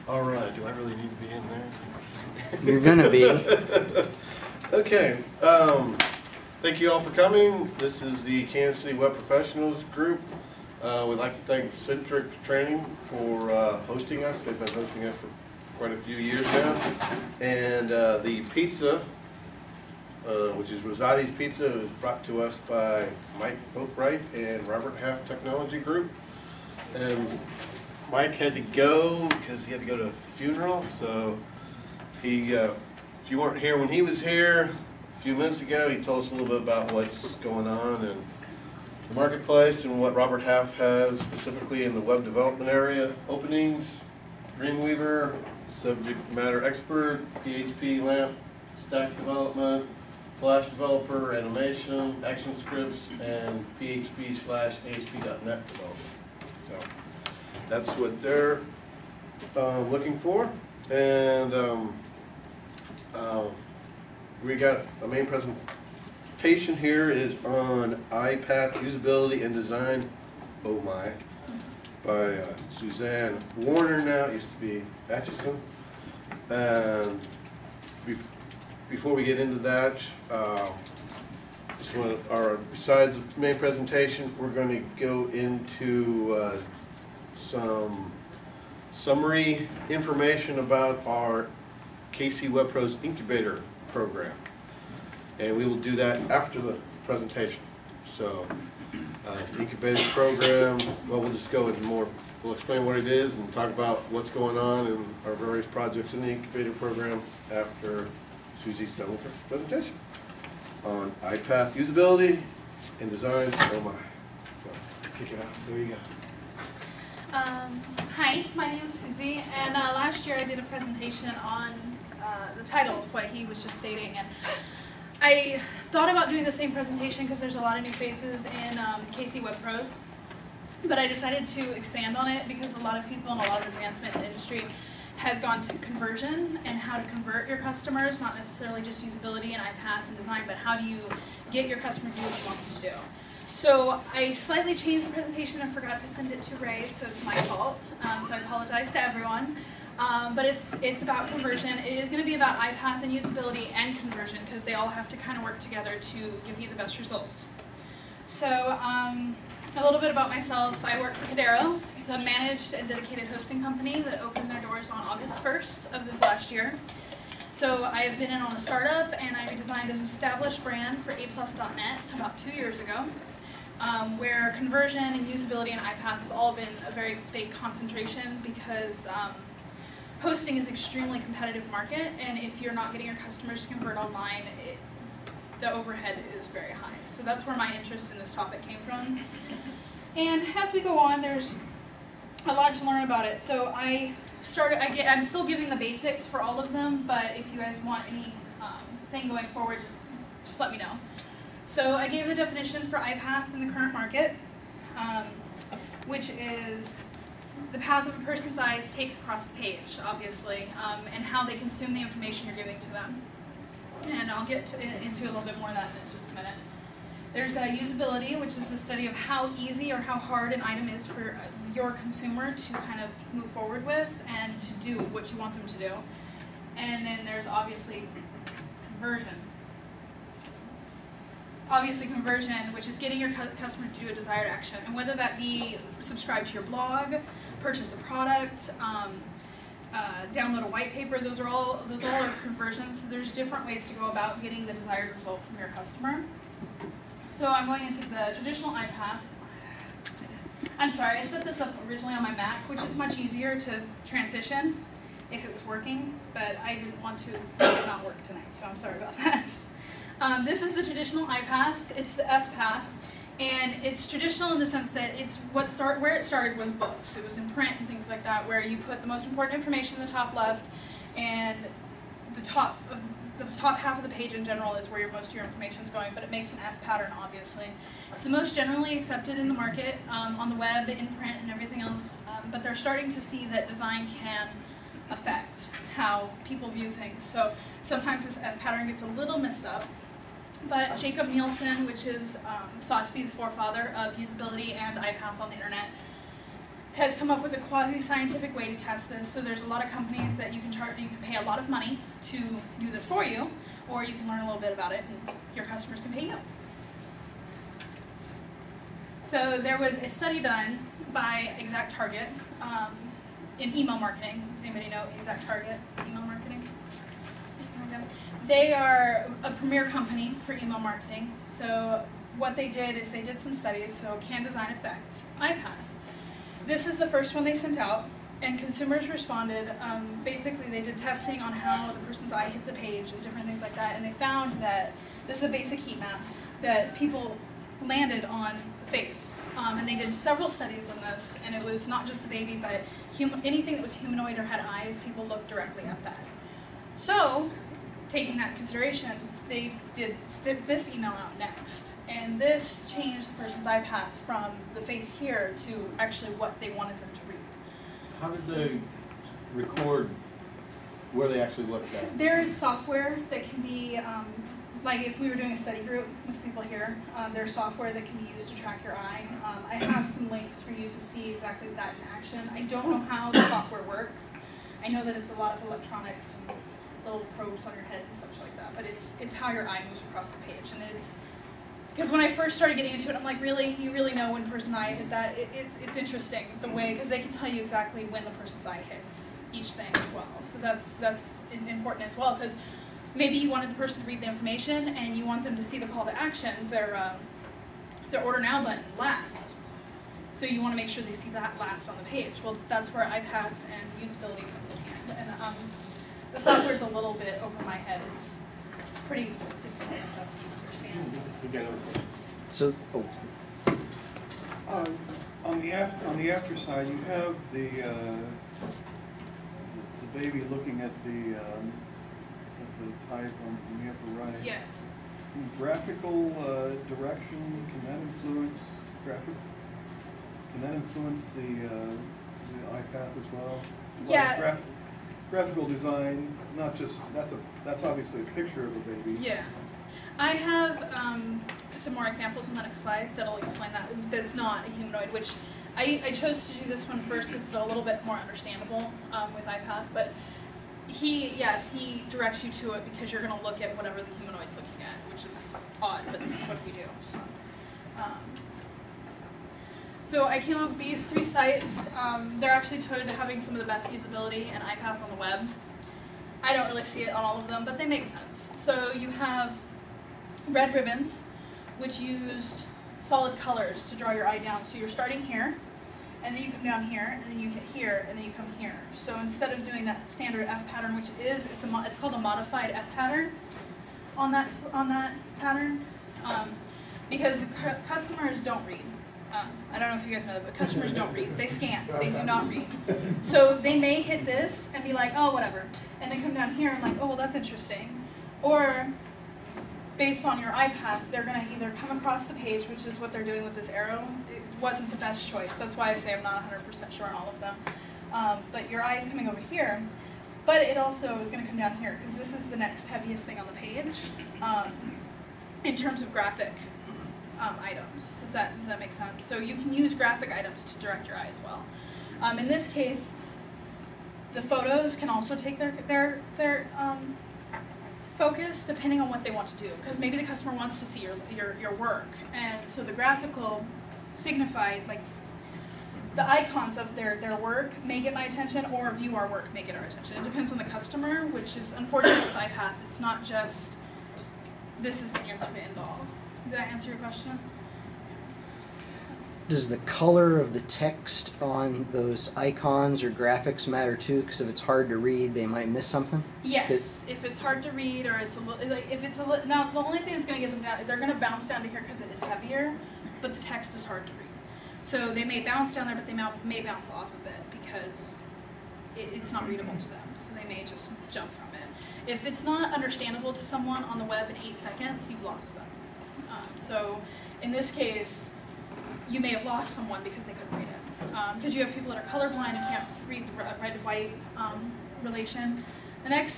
All right, do I really need to be in there? You're gonna be. Okay, thank you all for coming. This is the Kansas City Web Professionals group. We'd like to thank Centric Training for hosting us. They've been hosting us for quite a few years now. And the pizza, which is Rosati's Pizza, is brought to us by Mike Boatwright and Robert Half Technology Group. And Mike had to go because he had to go to a funeral, so he, if you weren't here when he was here a few minutes ago, he told us a little bit about what's going on in the marketplace and what Robert Half has specifically in the web development area. Openings, Dreamweaver, subject matter expert, PHP, LAMP, stack development, Flash developer, animation, action scripts, and PHP/ASP.NET development. So that's what they're looking for. And we got a main presentation here is on iPath usability and design. Oh my, by Suzy Warner now, it used to be Atchison. And before we get into that, besides the main presentation, we're going to go into some summary information about our KCWEBPROS incubator program. And we will do that after the presentation. So, incubator program, well, we'll just go into more, we'll explain what it is and talk about what's going on in our various projects in the incubator program after Suzy's done with her presentation on iPath usability and design. Oh my. So, kick it out. There you go. Hi, my name is Suzy, and last year I did a presentation on the title of what he was just stating, and I thought about doing the same presentation because there's a lot of new faces in KCWEBPROS, but I decided to expand on it because a lot of people and a lot of advancement in the industry has gone to conversion and how to convert your customers, not necessarily just usability and iPath and design, but how do you get your customer to do what you want them to do. So I slightly changed the presentation and forgot to send it to Ray, so it's my fault. So I apologize to everyone. But it's about conversion. It is going to be about iPath and usability and conversion because they all have to kind of work together to give you the best results. So a little bit about myself. I work for Cadero. It's a managed and dedicated hosting company that opened their doors on August 1st of this last year. So I have been in on a startup, and I designed an established brand for A+.NET about 2 years ago. Where conversion and usability and iPath have all been a very big concentration because hosting is an extremely competitive market, and if you're not getting your customers to convert online, the overhead is very high. So that's where my interest in this topic came from. And as we go on, there's a lot to learn about it. So I'm still giving the basics for all of them, but if you guys want any thing going forward, just let me know. So I gave the definition for iPath in the current market, which is the path of a person's eyes takes across the page, obviously, and how they consume the information you're giving to them. And I'll get into a little bit more of that in just a minute. There's usability, which is the study of how easy or how hard an item is for your consumer to kind of move forward with and to do what you want them to do. And then there's obviously conversion. Obviously conversion, which is getting your customer to do a desired action, and whether that be subscribe to your blog, purchase a product, download a white paper, those are all conversions. So there's different ways to go about getting the desired result from your customer. So I'm going into the traditional iPath. I'm sorry, I set this up originally on my Mac, which is much easier to transition if it was working, but I didn't want to make it not work tonight, so I'm sorry about that. This is the traditional iPath. It's the F path, and it's traditional in the sense that it's where it started was books. It was in print and things like that, where you put the most important information in the top left, and the top half of the page in general is where most of your information is going, but it makes an F pattern, obviously. It's the most generally accepted in the market, on the web, in print, and everything else, but they're starting to see that design can affect how people view things. So sometimes this F pattern gets a little messed up. But Jacob Nielsen, which is thought to be the forefather of usability and iPath on the internet, has come up with a quasi-scientific way to test this. So there's a lot of companies that you can pay a lot of money to do this for you, or you can learn a little bit about it and your customers can pay you. So there was a study done by ExactTarget in email marketing. Does anybody know ExactTarget email marketing? They are a premier company for email marketing. So what they did is they did some studies, so Can Design Effect, iPath. This is the first one they sent out, and consumers responded. Basically, they did testing on how the person's eye hit the page and different things like that, and they found that, this is a basic heat map, that people landed on the face. And they did several studies on this, and it was not just the baby, but anything that was humanoid or had eyes, people looked directly at that. So, taking that into consideration, they did this email out next. And this changed the person's eye path from the face here to actually what they wanted them to read. How did they record where they actually looked at? There is software that can be, like if we were doing a study group with people here, there's software that can be used to track your eye. I have some links for you to see exactly that in action. I don't know how the software works. I know that it's a lot of electronics and little probes on your head and such like that, but it's how your eye moves across the page. And it's, because when I first started getting into it, I'm like, really? You really know when person's eye hit that? It's interesting, the way, because they can tell you exactly when the person's eye hits each thing as well. So that's important as well, because maybe you wanted the person to read the information and you want them to see the call to action, their order now button last. So you want to make sure they see that last on the page. Well, that's where iPath and usability comes in hand. And the software's a little bit over my head. It's pretty difficult stuff to understand. So, on the after side, you have the baby looking at the type on the upper right. Yes. Graphical direction, can that influence the iPath as well? Yeah. Like graphical design, not just, that's obviously a picture of a baby. Yeah. I have some more examples in the next slide that'll explain that. That's not a humanoid, which I chose to do this one first because it's a little bit more understandable with iPath. But he directs you to it because you're going to look at whatever the humanoid's looking at, which is odd, but that's what we do. So I came up with these 3 sites. They're actually touted to having some of the best usability and iPath on the web. I don't really see it on all of them, but they make sense. So you have Red Ribbons, which used solid colors to draw your eye down. So you're starting here, and then you come down here, and then you hit here, and then you come here. So instead of doing that standard F pattern, which it's called a modified F pattern on that pattern, because the customers don't read. I don't know if you guys know that, but customers don't read. They scan. They do not read. So they may hit this and be like, oh, whatever, and then come down here and like, oh, well, that's interesting. Or based on your iPath, they're going to either come across the page, which is what they're doing with this arrow. It wasn't the best choice. That's why I say I'm not 100% sure on all of them. But your eye is coming over here, but it also is going to come down here because this is the next heaviest thing on the page in terms of graphic items. Does that make sense? So you can use graphic items to direct your eye as well. In this case, the photos can also take their focus depending on what they want to do, because maybe the customer wants to see your work, and so the graphical signify, like, the icons of their work may get my attention, or view our work may get our attention. It depends on the customer, which is unfortunate with iPath. It's not just this is the answer to end all. Did that answer your question? does the color of the text on those icons or graphics matter too? Because if it's hard to read, they might miss something? Yes, if it's hard to read, or it's a little, like, if it's a little, now the only thing that's going to get them down, they're going to bounce down to here because it is heavier, but the text is hard to read. So they may bounce down there, but they may bounce off of it because it's not readable to them. So they may just jump from it. If it's not understandable to someone on the web in 8 seconds, you've lost them. So in this case, you may have lost someone because they couldn't read it. Because you have people that are colorblind and can't read the red-white relation. The next